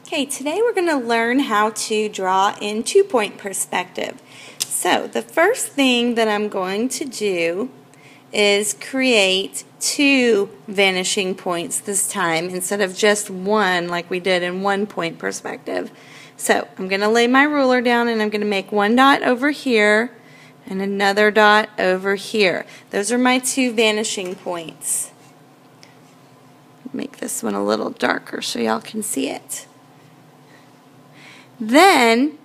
Okay, today we're going to learn how to draw in two-point perspective. So the first thing that I'm going to do is create two vanishing points this time instead of just one like we did in one-point perspective. So I'm going to lay my ruler down and I'm going to make one dot over here and another dot over here. Those are my two vanishing points. Make this one a little darker so y'all can see it. Then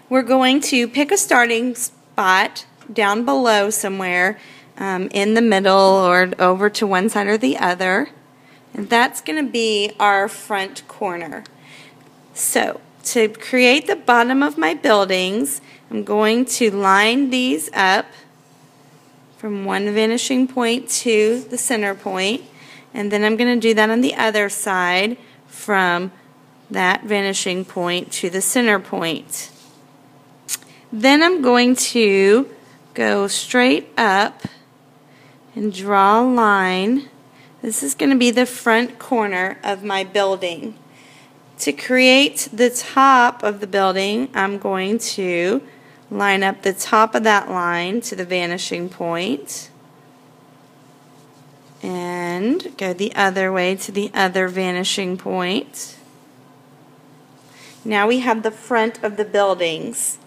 we're going to pick a starting spot down below somewhere in the middle or over to one side or the other, and that's going to be our front corner. So to create the bottom of my buildings, I'm going to line these up from one vanishing point to the center point, and then I'm going to do that on the other side from that vanishing point to the center point. Then I'm going to go straight up and draw a line. This is going to be the front corner of my building. To create the top of the building, I'm going to line up the top of that line to the vanishing point and go the other way to the other vanishing point. Now we have the front of the buildings,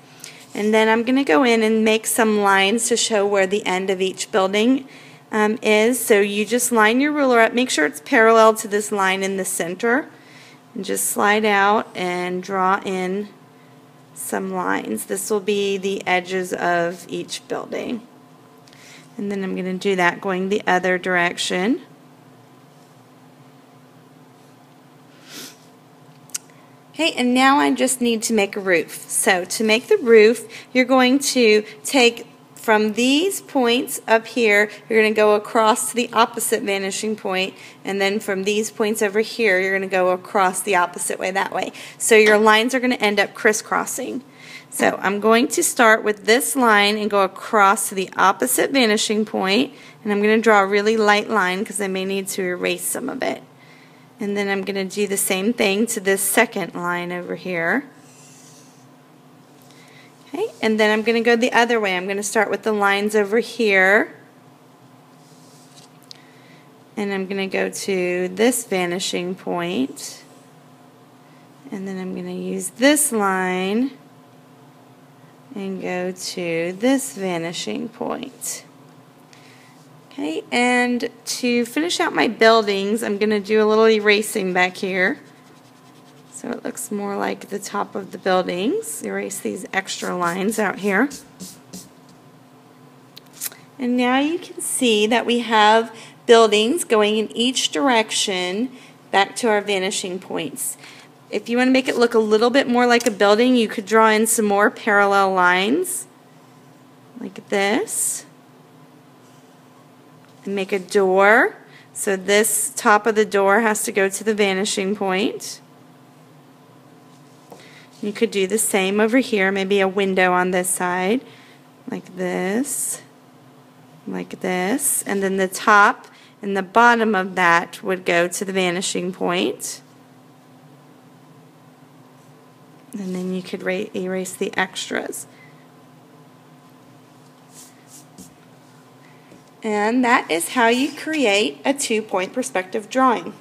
and then I'm going to go in and make some lines to show where the end of each building is. So you just line your ruler up, make sure it's parallel to this line in the center, and just slide out and draw in some lines. This will be the edges of each building. And then I'm going to do that going the other direction. Okay, and now I just need to make a roof. So to make the roof, you're going to take from these points up here, you're going to go across to the opposite vanishing point, and then from these points over here, you're going to go across the opposite way that way. So your lines are going to end up crisscrossing. So I'm going to start with this line and go across to the opposite vanishing point, and I'm going to draw a really light line because I may need to erase some of it. And then I'm going to do the same thing to this second line over here. Okay, and then I'm going to go the other way. I'm going to start with the lines over here. And I'm going to go to this vanishing point. And then I'm going to use this line and go to this vanishing point. Okay, and to finish out my buildings, I'm going to do a little erasing back here so it looks more like the top of the buildings. Erase these extra lines out here. And now you can see that we have buildings going in each direction back to our vanishing points. If you want to make it look a little bit more like a building, you could draw in some more parallel lines like this. And make a door. So this top of the door has to go to the vanishing point. You could do the same over here, maybe a window on this side, like this, and then the top and the bottom of that would go to the vanishing point. And then you could erase the extras. And that is how you create a two-point perspective drawing.